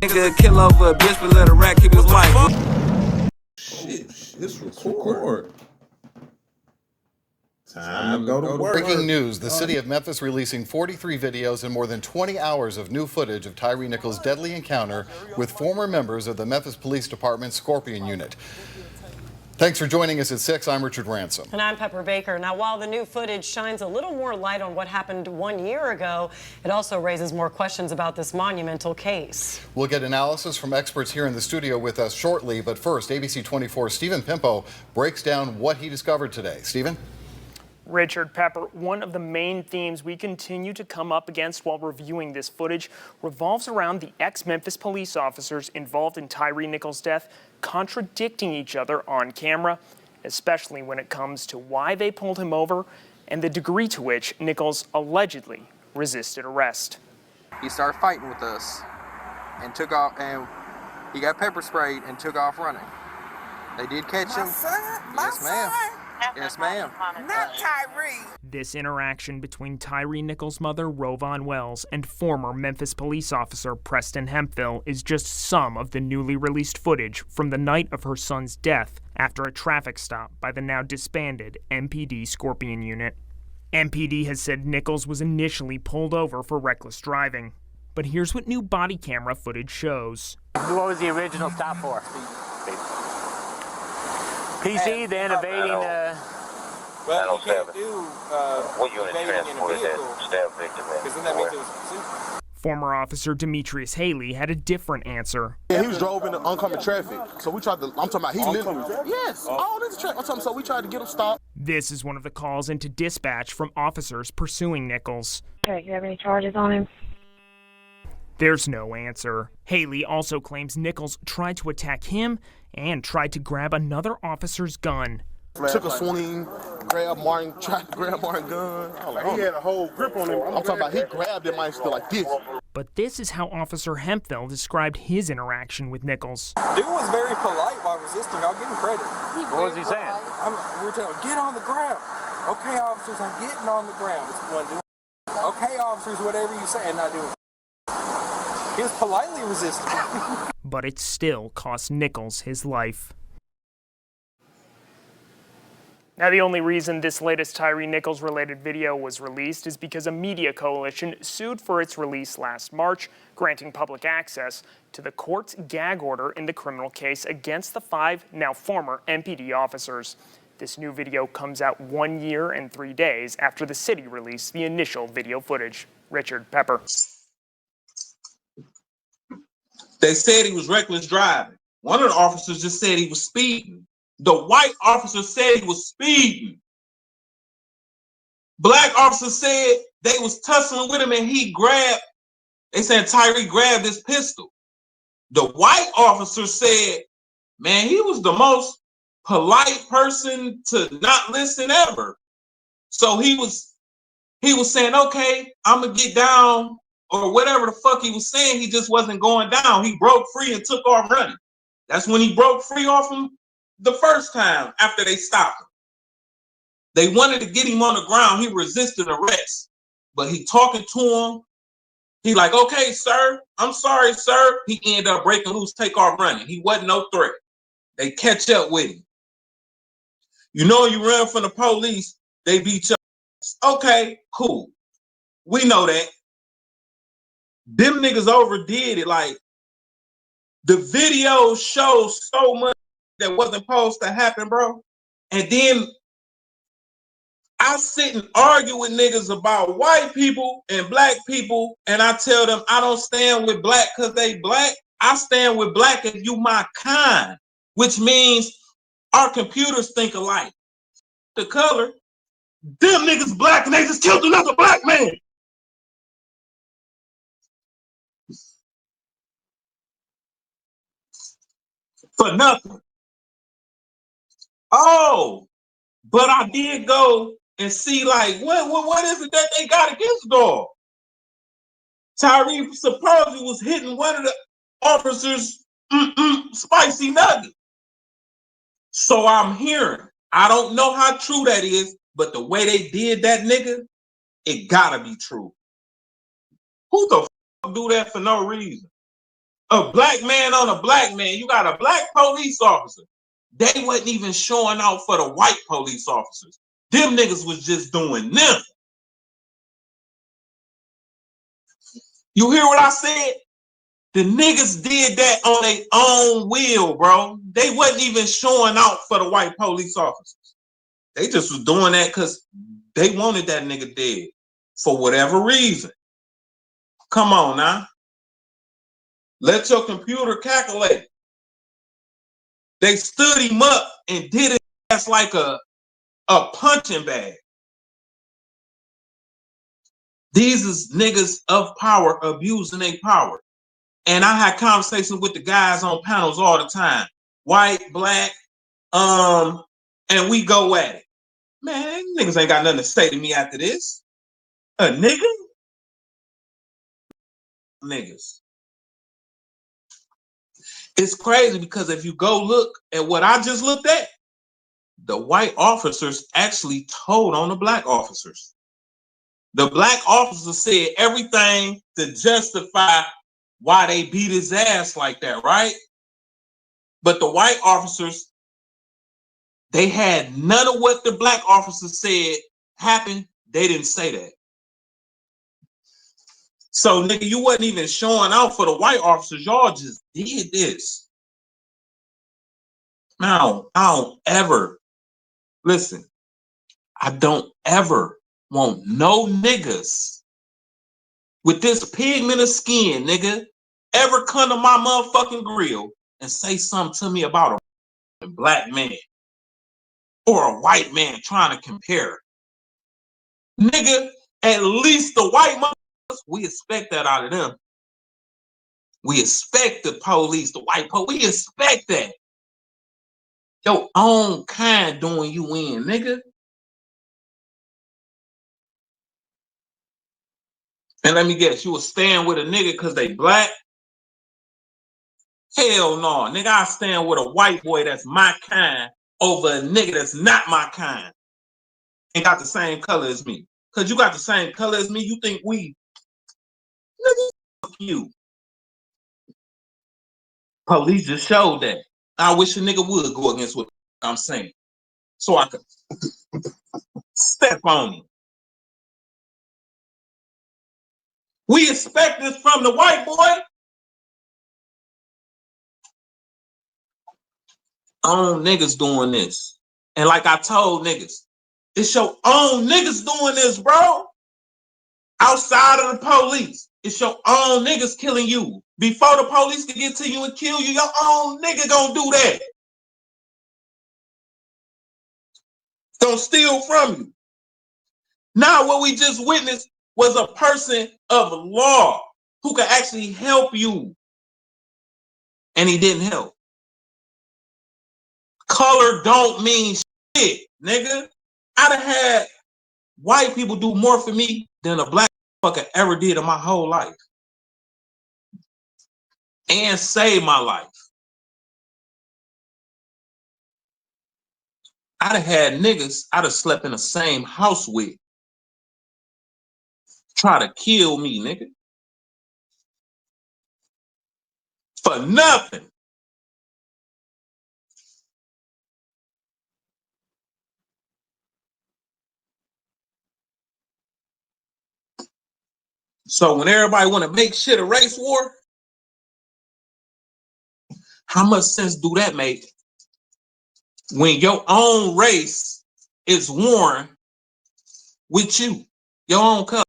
Nigga kill over a bitch, but let a rat keep his wife. Shit, it's record. Time to go to work. Breaking news, the city of Memphis releasing 43 videos and more than 20 hours of new footage of Tyre Nichols' deadly encounter with former members of the Memphis Police Department's Scorpion Unit. Thanks for joining us at 6. I'm Richard Ransom. And I'm Pepper Baker. Now, while the new footage shines a little more light on what happened 1 year ago, it also raises more questions about this monumental case. We'll get analysis from experts here in the studio with us shortly, but first, ABC 24's Stephen Pimpo breaks down what he discovered today. Stephen? Richard, Pepper, one of the main themes we continue to come up against while reviewing this footage revolves around the ex-Memphis police officers involved in Tyre Nichols' death contradicting each other on camera, especially when it comes to why they pulled him over and the degree to which Nichols allegedly resisted arrest. He started fighting with us and took off, and he got pepper sprayed and took off running. They did catch him. Yes, ma'am. Yes, ma'am. Not Tyre. This interaction between Tyre Nichols' mother, Rovon Wells, and former Memphis police officer Preston Hemphill is just some of the newly released footage from the night of her son's death after a traffic stop by the now disbanded MPD Scorpion Unit. MPD has said Nichols was initially pulled over for reckless driving. But here's what new body camera footage shows. What was the original stop for? PC, then evading. Well, you can't do what unit transported that stabbed victim in? because then that means it was pursuit. Former officer Demetrius Haley had a different answer. Yeah, he was drove into oncoming traffic. So we tried to, I'm talking about, he literally, yes, all this traffic. I'm talking, so we tried to get him stopped. This is one of the calls into dispatch from officers pursuing Nichols. Okay, you have any charges on him? There's no answer. Haley also claims Nichols tried to attack him and tried to grab another officer's gun. Took a swing, grabbed Martin, tried to grab Martin's gun. He had a whole grip on him. I'm talking about he grabbed him and still like this. But this is how Officer Hemphill described his interaction with Nichols. Dude was very polite while resisting. I'll give him credit. What was he saying? We were telling him, get on the ground. Okay, officers, I'm getting on the ground. That's what I'm doing. Okay, officers, whatever you say, and not doing. He was politely resisting. But it still cost Nichols his life. Now, the only reason this latest Tyre Nichols-related video was released is because a media coalition sued for its release last March, granting public access to the court's gag order in the criminal case against the 5 now former MPD officers. This new video comes out 1 year and 3 days after the city released the initial video footage. Richard, Pepper. They said he was reckless driving. One of the officers just said he was speeding. The white officer said he was speeding. Black officer said they was tussling with him and they said Tyre grabbed his pistol. The white officer said, man, he was the most polite person to not listen ever. So he was saying, okay, I'm gonna get down, or whatever the fuck he was saying. He just wasn't going down. He broke free and took off running. That's when he broke free off him the first time after they stopped him. They wanted to get him on the ground. He resisted arrest, but he talking to him. He like, okay, sir, I'm sorry, sir. He ended up breaking loose, take off running. He wasn't no threat. They catch up with him. You know, you run from the police, they beat you. Okay, cool. We know that. Them niggas overdid it. Like, the video shows so much that wasn't supposed to happen, bro. And then I sit and argue with niggas about white people and black people, and I tell them I don't stand with black because they black. I stand with black if you my kind, which means our computers think alike. The color, them niggas black and they just killed another black man. For nothing. Oh, but I did go and see, like, what is it that they got against dog? Tyre supposedly was hitting one of the officers spicy nugget. So I'm hearing. I don't know how true that is, but the way they did that nigga, it gotta be true. Who the fuck do that for no reason? A black man on a black man. You got a black police officer. They wasn't even showing out for the white police officers. Them niggas was just doing them. You hear what I said? The niggas did that on their own will, bro. They wasn't even showing out for the white police officers. They just was doing that because they wanted that nigga dead for whatever reason. Come on now. Let your computer calculate. They stood him up and did it as like a punching bag. These is niggas of power abusing their power. And I had conversations with the guys on panels all the time. White, black, and we go at it. Man, niggas ain't got nothing to say to me after this. A nigga? Niggas. It's crazy because if you go look at what I just looked at, the white officers actually told on the black officers. The black officer said everything to justify why they beat his ass like that, right? But the white officers, they had none of what the black officers said happened. They didn't say that. So, nigga, you wasn't even showing out for the white officers. Y'all just did this. Now, I don't ever, listen, I don't ever want no niggas with this pigment of skin, nigga, ever come to my motherfucking grill and say something to me about a black man or a white man trying to compare. Nigga, at least the white motherfuckers, we expect that out of them. We expect the police, the white police, we expect that. Your own kind doing you in, nigga. And let me guess, you was staying with a nigga because they black? Hell no, nigga, I stand with a white boy that's my kind over a nigga that's not my kind and got the same color as me. Because you got the same color as me, you think we, nigga, fuck you. Police just showed that. I wish a nigga would go against what I'm saying so I could step on him. We expect this from the white boy. Own niggas doing this. And like I told niggas, it's your own niggas doing this, bro. Outside of the police, it's your own niggas killing you. Before the police can get to you and kill you, your own nigga gonna do that. Gonna steal from you. Now what we just witnessed was a person of law who could actually help you. And he didn't help. Color don't mean shit, nigga. I'd have had white people do more for me than a black motherfucker ever did in my whole life. And save my life. I'd have had niggas I'd have slept in the same house with try to kill me, nigga. For nothing. So when everybody want to make shit a race war, how much sense do that make when your own race is warring with you, your own color?